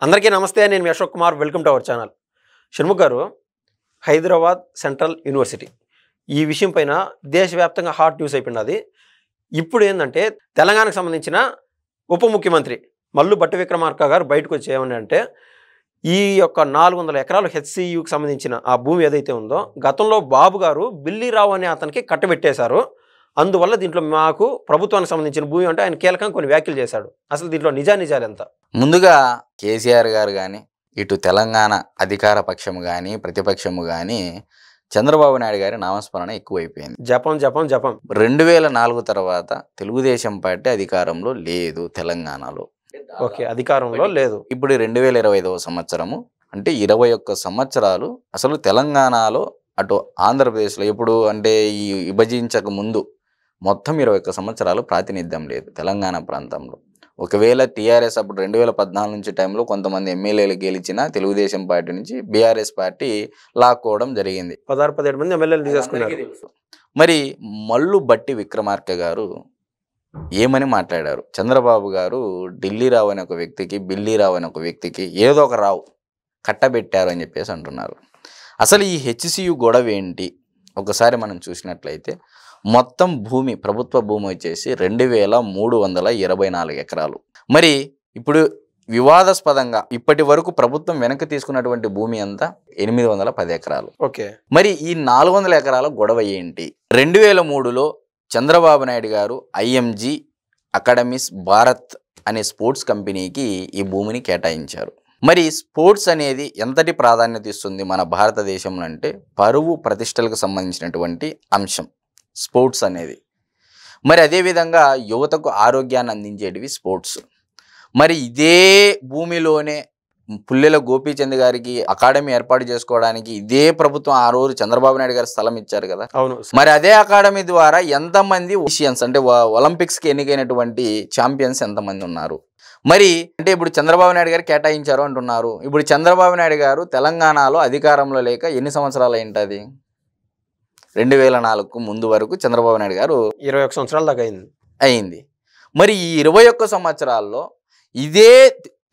అందరికీ నమస్తే. నేను మీ Ashok Kumar. Welcome to our channel. Shanmukh garu, Hyderabad central university ఈ విషయం పైన దేశవ్యాప్తంగా హాట్ న్యూస్ అయిపోయినది. ఇప్పుడు ఏంటంటే తెలంగాణకు సంబంధించిన ఉప ముఖ్యమంత్రి మల్లు భట్టి విక్రమార్క గారు బయటకు వచ్చి ఏమని అంటే, ఈ యొక్క 400 ఎకరాలు హెచ్సియుకి సంబంధించిన ఆ భూమి ఏదైతే ఉందో గతంలో బాబు గారు బిల్లీరావు అనే అతనికి కట్టబెట్టేశారు. అందువల్ల దీంట్లో మాకు ప్రభుత్వానికి సంబంధించిన భూమి అంటే ఆయన కీలకంగా కొన్ని వ్యాఖ్యలు చేశాడు. అసలు దీంట్లో నిజాలు ఎంత? ముందుగా కేసీఆర్ గారు కానీ, ఇటు తెలంగాణ అధికార పక్షము కానీ ప్రతిపక్షము కానీ చంద్రబాబు నాయుడు గారి నామస్మరణ ఎక్కువైపోయింది. జపం 2004 తర్వాత తెలుగుదేశం పార్టీ అధికారంలో లేదు తెలంగాణలో. ఓకే, అధికారంలో లేదు. ఇప్పుడు 2025వ సంవత్సరము, అంటే 21 సంవత్సరాలు అసలు తెలంగాణలో అటు ఆంధ్రప్రదేశ్లో ఎప్పుడు అంటే ఈ విభజించక ముందు మొత్తం 21 సంవత్సరాలు ప్రాతినిధ్యం లేదు తెలంగాణ ప్రాంతంలో. ఒకవేళ టీఆర్ఎస్ అప్పుడు 2014 నుంచి టైంలో కొంతమంది ఎమ్మెల్యేలు గెలిచిన తెలుగుదేశం పార్టీ నుంచి బీఆర్ఎస్ పార్టీ లాక్కోవడం జరిగింది. 16-17 మంది ఎమ్మెల్యేలు తీసేసుకున్నారు. మరి మల్లు భట్టి విక్రమార్క గారు ఏమని మాట్లాడారు? చంద్రబాబు గారు ఢిల్లీరావు అనే ఒక వ్యక్తికి, బిల్లీరావు అనే ఒక వ్యక్తికి ఏదో ఒక రావు కట్టబెట్టారు అని చెప్పేసి అంటున్నారు. అసలు ఈ హెచ్సియు గొడవ ఏంటి? ఒకసారి మనం చూసినట్లయితే మొత్తం భూమి, ప్రభుత్వ భూమి వచ్చేసి 2324 ఎకరాలు. మరి ఇప్పుడు వివాదాస్పదంగా ఇప్పటి వరకు ప్రభుత్వం వెనక్కి తీసుకున్నటువంటి భూమి అంతా 810 ఎకరాలు. ఓకే, మరి ఈ 400 ఎకరాల గొడవ ఏంటి? 2003లో చంద్రబాబు నాయుడు గారు ఐఎంజీ అకాడమీస్ భారత్ అనే స్పోర్ట్స్ కంపెనీకి ఈ భూమిని కేటాయించారు. మరి స్పోర్ట్స్ అనేది ఎంతటి ప్రాధాన్యత ఇస్తుంది మన భారతదేశంలో అంటే పరువు ప్రతిష్టలకు సంబంధించినటువంటి అంశం స్పోర్ట్స్ అనేది. మరి అదేవిధంగా యువతకు ఆరోగ్యాన్ని అందించేటివి స్పోర్ట్స్. మరి ఇదే భూమిలోనే పుల్లెల గోపీచంద్ గారికి అకాడమీ ఏర్పాటు చేసుకోవడానికి ఇదే ప్రభుత్వం ఆ రోజు చంద్రబాబు నాయుడు గారు స్థలం ఇచ్చారు కదా. అవును. మరి అదే అకాడమీ ద్వారా ఎంతమంది ఏషియన్స్ అంటే ఒలింపిక్స్కి ఎన్నికైనటువంటి ఛాంపియన్స్ ఎంతమంది ఉన్నారు? మరి అంటే ఇప్పుడు చంద్రబాబు నాయుడు గారు కేటాయించారు అంటున్నారు. ఇప్పుడు చంద్రబాబు నాయుడు గారు తెలంగాణలో అధికారంలో లేక ఎన్ని సంవత్సరాలు అయింటది? 2004కు ముందు వరకు చంద్రబాబు నాయుడు గారు 21 సంవత్సరాల దాకా అయింది. మరి ఈ 21 సంవత్సరాల్లో ఇదే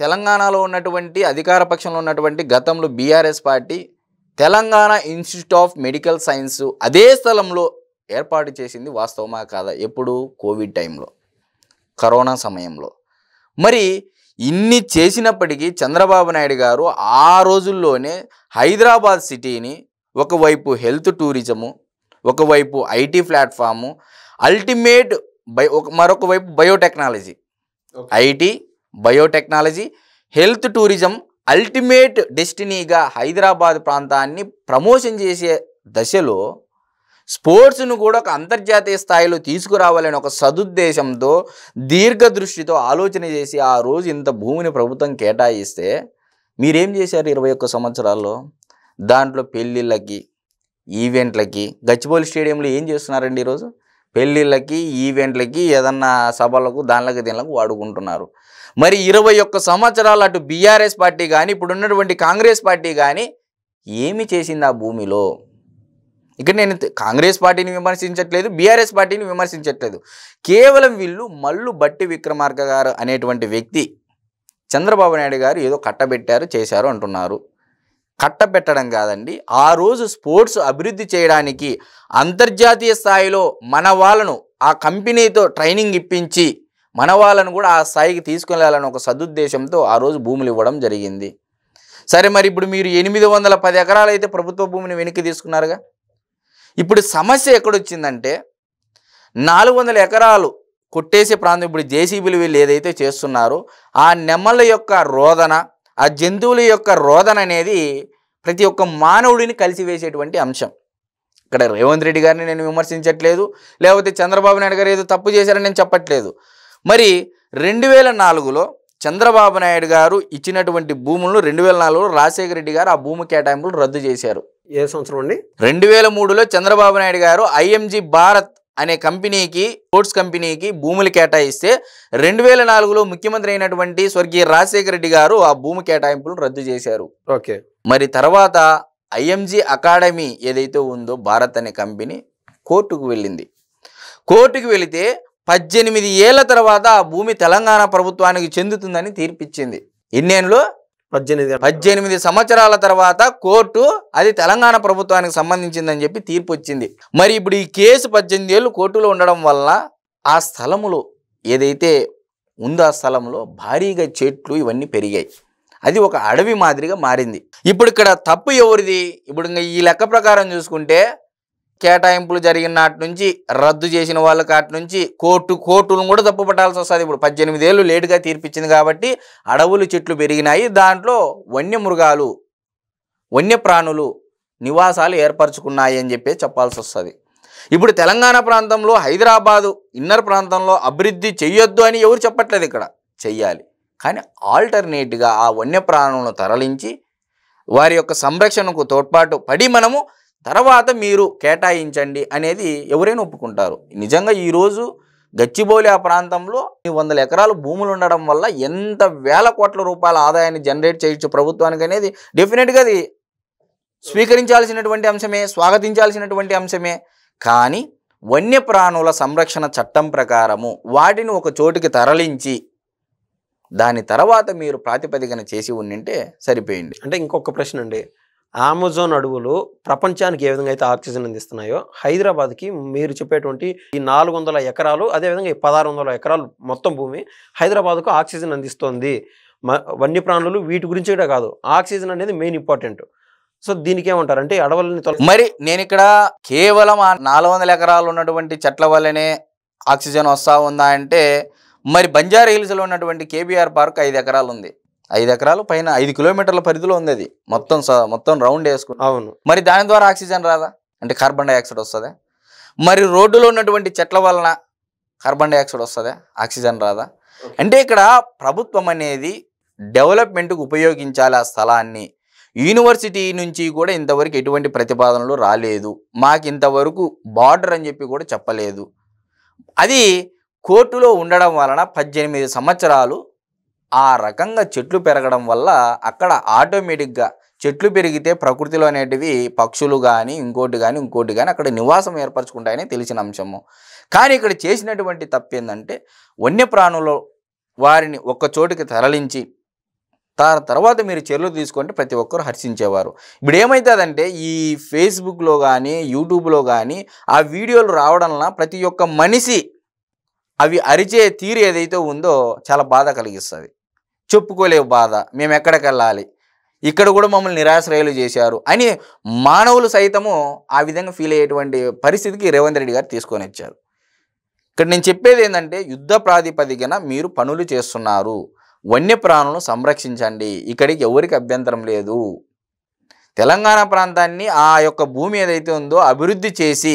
తెలంగాణలో ఉన్నటువంటి అధికార పక్షంలో ఉన్నటువంటి గతంలో BRS party Telangana institute of medical science అదే స్థలంలో ఏర్పాటు చేసింది వాస్తవమా కాదా? ఎప్పుడు? కోవిడ్ టైంలో, కరోనా సమయంలో. మరి ఇన్ని చేసినప్పటికీ చంద్రబాబు నాయుడు గారు ఆ రోజుల్లోనే హైదరాబాద్ సిటీని ఒకవైపు హెల్త్ టూరిజము, ఒకవైపు ఐటీ ప్లాట్ఫాము, అల్టిమేట్ మరొక వైపు biotechnology, IT, biotechnology, health tourism ultimate డెస్టినీగా హైదరాబాద్ ప్రాంతాన్ని ప్రమోషన్ చేసే దశలో స్పోర్ట్స్ను కూడా ఒక అంతర్జాతీయ స్థాయిలో తీసుకురావాలని ఒక సదుద్దేశంతో దీర్ఘదృష్టితో ఆలోచన చేసి ఆ రోజు ఇంత భూమిని ప్రభుత్వం కేటాయిస్తే మీరేం చేశారు 21 సంవత్సరాల్లో? దాంట్లో పెళ్ళిళ్ళకి, ఈవెంట్లకి, గచ్చిబౌలి స్టేడియంలో ఏం చేస్తున్నారండి ఈరోజు? పెళ్ళిళ్ళకి, ఈవెంట్లకి, ఏదన్నా సభలకు, దానిలకి దీనిలకు వాడుకుంటున్నారు. మరి 21 సంవత్సరాలు అటు బీఆర్ఎస్ పార్టీ కానీ ఇప్పుడు ఉన్నటువంటి కాంగ్రెస్ పార్టీ కానీ ఏమి చేసింది ఆ భూమిలో? ఇక్కడ నేను కాంగ్రెస్ పార్టీని విమర్శించట్లేదు, బీఆర్ఎస్ పార్టీని విమర్శించట్లేదు. కేవలం వీళ్ళు మల్లు భట్టి విక్రమార్క గారు అనేటువంటి వ్యక్తి చంద్రబాబు నాయుడు గారు ఏదో కట్టబెట్టారు, చేశారు అంటున్నారు. కట్టబెట్టడం కాదండి, ఆ రోజు స్పోర్ట్స్ అభివృద్ధి చేయడానికి అంతర్జాతీయ స్థాయిలో మన వాళ్ళను ఆ కంపెనీతో ట్రైనింగ్ ఇప్పించి మన వాళ్ళను కూడా ఆ స్థాయికి తీసుకెళ్లాలని ఒక సదుద్దేశంతో ఆ రోజు భూములు ఇవ్వడం జరిగింది. సరే, మరి ఇప్పుడు మీరు 810 ఎకరాలు అయితే ప్రభుత్వ భూమిని వెనక్కి తీసుకున్నారుగా. ఇప్పుడు సమస్య ఎక్కడొచ్చిందంటే 400 ఎకరాలు కొట్టేసే ప్రాంతం ఇప్పుడు జేసీబీలు వీళ్ళు ఏదైతే చేస్తున్నారో ఆ నెమ్మల యొక్క రోదన, ఆ జంతువుల యొక్క రోదన అనేది ప్రతి ఒక్క మానవుడిని కలిసివేసేటువంటి అంశం. ఇక్కడ రేవంత్ రెడ్డి గారిని నేను విమర్శించట్లేదు, లేకపోతే చంద్రబాబు నాయుడు గారు ఏదో తప్పు చేశారని నేను చెప్పట్లేదు. మరి 2004లో చంద్రబాబు నాయుడు గారు ఇచ్చినటువంటి భూములను 2004లో రాజశేఖర రెడ్డి గారు ఆ భూమి కేటాయింపులు రద్దు చేశారు. ఏ సంవత్సరం అండి? 2003లో చంద్రబాబు నాయుడు గారు ఐఎంజీ భారత్ అనే కంపెనీకి, స్పోర్ట్స్ కంపెనీకి భూములు కేటాయిస్తే 2004లో ముఖ్యమంత్రి అయినటువంటి స్వర్గీయ రాజశేఖర రెడ్డి గారు ఆ భూమి కేటాయింపులు రద్దు చేశారు. ఓకే. మరి తర్వాత ఐఎంజీ అకాడమీ ఏదైతే ఉందో భారత్ అనే కంపెనీ కోర్టుకు వెళ్ళింది. కోర్టుకు వెళితే 18 ఏళ్ల తర్వాత ఆ భూమి తెలంగాణ ప్రభుత్వానికి చెందుతుందని తీర్పిచ్చింది. ఎన్నేళ్ళు? 18 సంవత్సరాల తర్వాత కోర్టు అది తెలంగాణ ప్రభుత్వానికి సంబంధించిందని చెప్పి తీర్పు వచ్చింది. మరి ఇప్పుడు ఈ కేసు 18 ఏళ్ళు కోర్టులో ఉండడం వల్ల ఆ స్థలములో ఏదైతే ఉందో ఆ స్థలంలో భారీగా చెట్లు ఇవన్నీ పెరిగాయి. అది ఒక అడవి మాదిరిగా మారింది. ఇప్పుడు ఇక్కడ తప్పు ఎవరిది? ఇప్పుడు ఈ లెక్క ప్రకారం చూసుకుంటే కేటాయింపులు జరిగిన నాటి నుంచి రద్దు చేసిన వాళ్ళ కాటి నుంచి కోర్టులను కూడా తప్పు పట్టాల్సి వస్తుంది. ఇప్పుడు 18 ఏళ్ళు లేటుగా తీర్పిచ్చింది కాబట్టి అడవులు చెట్లు పెరిగినాయి, దాంట్లో వన్యమృగాలు వన్యప్రాణులు నివాసాలు ఏర్పరచుకున్నాయి అని చెప్పి చెప్పాల్సి వస్తుంది. ఇప్పుడు తెలంగాణ ప్రాంతంలో హైదరాబాదు ఇన్నర్ ప్రాంతంలో అభివృద్ధి చెయ్యొద్దు అని ఎవరు చెప్పట్లేదు, ఇక్కడ చెయ్యాలి. కానీ ఆల్టర్నేట్గా ఆ వన్యప్రాణులను తరలించి వారి యొక్క సంరక్షణకు తోడ్పాటు పడి మనము తర్వాత మీరు కేటాయించండి అనేది ఎవరైనా ఒప్పుకుంటారు. నిజంగా ఈరోజు గచ్చిబౌలి ఆ ప్రాంతంలో 100 ఎకరాలు భూములు ఉండడం వల్ల ఎంత వేల కోట్ల రూపాయల ఆదాయాన్ని జనరేట్ చేయొచ్చు ప్రభుత్వానికి అనేది డెఫినెట్గా అది స్వీకరించాల్సినటువంటి అంశమే, స్వాగతించాల్సినటువంటి అంశమే. కానీ వన్యప్రాణుల సంరక్షణ చట్టం ప్రకారము వాటిని ఒక చోటుకి తరలించి దాని తర్వాత మీరు ప్రాతిపదికన చేసి ఉండింటే సరిపోయింది. అంటే ఇంకొక ప్రశ్న అండి, అమెజాన్ అడవులు ప్రపంచానికి ఏ విధంగా అయితే ఆక్సిజన్ అందిస్తున్నాయో హైదరాబాద్కి మీరు చెప్పేటువంటి ఈ 400 ఎకరాలు అదేవిధంగా ఈ 1600 ఎకరాలు మొత్తం భూమి హైదరాబాద్కు ఆక్సిజన్ అందిస్తుంది. వన్యప్రాణులు వీటి గురించి కూడా కాదు, ఆక్సిజన్ అనేది మెయిన్ ఇంపార్టెంట్. సో దీనికి ఏమంటారు అంటే అడవులని మరి నేను ఇక్కడ కేవలం 400 ఎకరాలు ఉన్నటువంటి చెట్ల వల్లనే ఆక్సిజన్ వస్తూ ఉందా అంటే మరి బంజారా హిల్స్లో ఉన్నటువంటి కేబీఆర్ పార్క్ 5 ఎకరాలు ఉంది. 5 ఎకరాలు పైన 5 కిలోమీటర్ల పరిధిలో ఉంది. అది మొత్తం రౌండ్ వేసుకుని. అవును, మరి దాని ద్వారా ఆక్సిజన్ రాదా? అంటే కార్బన్ డైఆక్సైడ్ వస్తుందా? మరి రోడ్డులో ఉన్నటువంటి చెట్ల వలన కార్బన్ డైఆక్సైడ్ వస్తుందా? ఆక్సిజన్ రాదా? అంటే ఇక్కడ ప్రభుత్వం అనేది డెవలప్మెంట్కి ఉపయోగించాలి ఆ స్థలాన్ని. యూనివర్సిటీ నుంచి కూడా ఇంతవరకు ఎటువంటి ప్రతిపాదనలు రాలేదు, మాకు ఇంతవరకు బార్డర్ అని చెప్పి కూడా చెప్పలేదు. అది కోర్టులో ఉండడం వలన 18 సంవత్సరాలు ఆ రకంగా చెట్లు పెరగడం వల్ల అక్కడ ఆటోమేటిక్గా చెట్లు పెరిగితే ప్రకృతిలో అనేటివి పక్షులు కానీ ఇంకోటి కానీ అక్కడ నివాసం ఏర్పరచుకుంటాయని తెలిసిన అంశము. కానీ ఇక్కడ చేసినటువంటి తప్పు ఏంటంటే వన్యప్రాణులు వారిని ఒక్క చోటుకి తరలించి తర్వాత మీరు చర్యలు తీసుకుంటే ప్రతి ఒక్కరు హర్షించేవారు. ఇప్పుడు ఏమవుతుందంటే ఈ ఫేస్బుక్లో కానీ యూట్యూబ్లో కానీ ఆ వీడియోలు రావడం వలన ప్రతి ఒక్క మనిషి అవి అరిచే తీరు ఏదైతే ఉందో చాలా బాధ కలిగిస్తుంది. చెప్పుకోలేవు బాధ, మేము ఎక్కడికి వెళ్ళాలి, ఇక్కడ కూడా మమ్మల్ని నిరాశ్రయాలు చేశారు అని మానవులు సైతము ఆ విధంగా ఫీల్ అయ్యేటువంటి పరిస్థితికి రేవంత్ రెడ్డి గారు తీసుకొని వచ్చారు. ఇక్కడ నేను చెప్పేది ఏంటంటే యుద్ధ ప్రాతిపదికన మీరు పనులు చేస్తున్నారు, వన్యప్రాణులను సంరక్షించండి, ఇక్కడికి ఎవరికి అభ్యంతరం లేదు. తెలంగాణ ప్రాంతాన్ని ఆ యొక్క భూమి ఏదైతే ఉందో అభివృద్ధి చేసి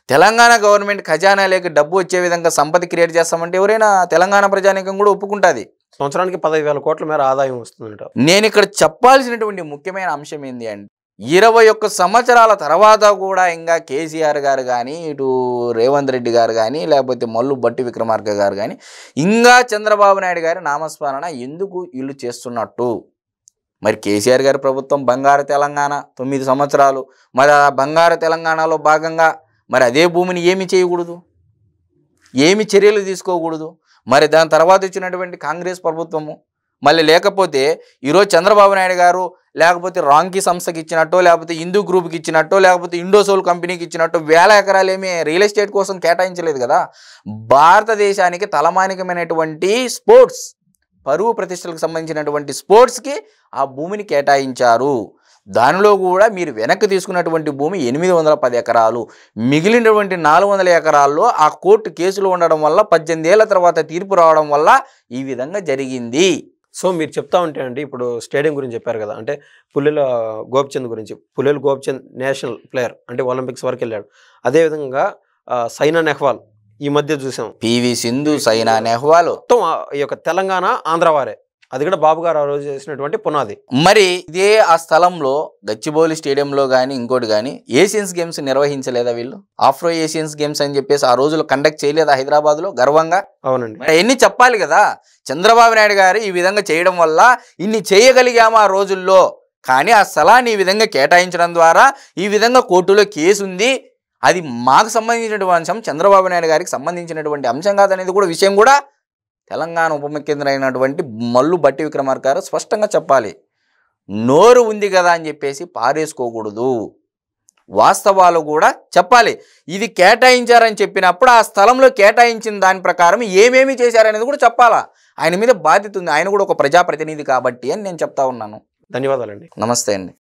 తెలంగాణ గవర్నమెంట్ ఖజానాలోకి డబ్బు వచ్చే విధంగా సంపద క్రియేట్ చేస్తామంటే ఎవరైనా తెలంగాణ ప్రజానీకం కూడా ఒప్పుకుంటుంది. సంవత్సరానికి 15,000 కోట్ల మేర ఆదాయం వస్తుందంట. నేను ఇక్కడ చెప్పాల్సినటువంటి ముఖ్యమైన అంశం ఏంటి అంటే 21 సంవత్సరాల తర్వాత కూడా ఇంకా కేసీఆర్ గారు కానీ ఇటు రేవంత్ రెడ్డి గారు కానీ లేకపోతే మల్లు బట్టి విక్రమార్క గారు కానీ ఇంకా చంద్రబాబు నాయుడు గారి నామస్మరణ ఎందుకు వీళ్ళు చేస్తున్నట్టు? మరి కేసీఆర్ గారి ప్రభుత్వం బంగారు తెలంగాణ 9 సంవత్సరాలు, మరి ఆ బంగారు తెలంగాణలో భాగంగా మరి అదే భూమిని ఏమి చేయకూడదు, ఏమి చర్యలు తీసుకోకూడదు. మరి దాని తర్వాత వచ్చినటువంటి కాంగ్రెస్ ప్రభుత్వము మళ్ళీ లేకపోతే ఈరోజు చంద్రబాబు నాయుడు గారు లేకపోతే రాంకీ సంస్థకి ఇచ్చినట్టో లేకపోతే హిందూ గ్రూప్కి ఇచ్చినట్టో లేకపోతే ఇండోసోల్ కంపెనీకి ఇచ్చినట్టు 1000 ఎకరాలు ఏమీ రియల్ ఎస్టేట్ కోసం కేటాయించలేదు కదా. భారతదేశానికి తలమానికమైనటువంటి స్పోర్ట్స్ పరువు ప్రతిష్టలకు సంబంధించినటువంటి స్పోర్ట్స్కి ఆ భూమిని కేటాయించారు. దానిలో కూడా మీరు వెనక్కి తీసుకున్నటువంటి భూమి 810 ఎకరాలు, మిగిలినటువంటి 400 ఎకరాల్లో ఆ కోర్టు కేసులు ఉండడం వల్ల 18 ఏళ్ల తర్వాత తీర్పు రావడం వల్ల ఈ విధంగా జరిగింది. సో మీరు చెప్తా ఉంటే అండి ఇప్పుడు స్టేడియం గురించి చెప్పారు కదా, అంటే పుల్లెల గోపిచంద్ గురించి. పుల్లెల గోపిచంద్ నేషనల్ ప్లేయర్, అంటే ఒలింపిక్స్ వరకు వెళ్ళాడు. అదేవిధంగా సైనా నెహ్వాల్ ఈ మధ్య చూసాం, పివి సింధు, సైనా నెహ్వాల్, మొత్తం ఈ యొక్క తెలంగాణ ఆంధ్ర వారే. అది కూడా బాబు గారు ఆ రోజు చేసినటువంటి పునాది. మరి ఇదే ఆ స్థలంలో గచ్చిబౌలి స్టేడియంలో కానీ ఇంకోటి కానీ ఏషియన్స్ గేమ్స్ నిర్వహించలేదా వీళ్ళు? ఆఫ్రో ఏషియన్స్ గేమ్స్ అని చెప్పేసి ఆ రోజులో కండక్ట్ చేయలేదా హైదరాబాద్లో గర్వంగా? అవునండి, ఎన్ని చెప్పాలి కదా. చంద్రబాబు నాయుడు గారు ఈ విధంగా చేయడం వల్ల ఇన్ని చేయగలిగాము ఆ రోజుల్లో. కానీ ఆ స్థలాన్ని ఈ విధంగా కేటాయించడం ద్వారా ఈ విధంగా కోర్టులో కేసు ఉంది, అది మాకు సంబంధించినటువంటి అంశం, చంద్రబాబు నాయుడు గారికి సంబంధించినటువంటి అంశం కాదనేది కూడా విషయం కూడా తెలంగాణ ఉప ముఖ్యమంత్రి అయినటువంటి మల్లు బట్టి విక్రమార్క గారు స్పష్టంగా చెప్పాలి. నోరు ఉంది కదా అని చెప్పేసి పారేసుకోకూడదు. వాస్తవాలు కూడా చెప్పాలి. ఇది కేటాయించారని చెప్పినప్పుడు ఆ స్థలంలో కేటాయించిన దాని ప్రకారం ఏమేమి చేశారనేది కూడా చెప్పాలా. ఆయన మీద బాధ్యత ఉంది. ఆయన కూడా ఒక ప్రజాప్రతినిధి కాబట్టి అని నేను చెప్తా ఉన్నాను. ధన్యవాదాలండి. నమస్తే అండి.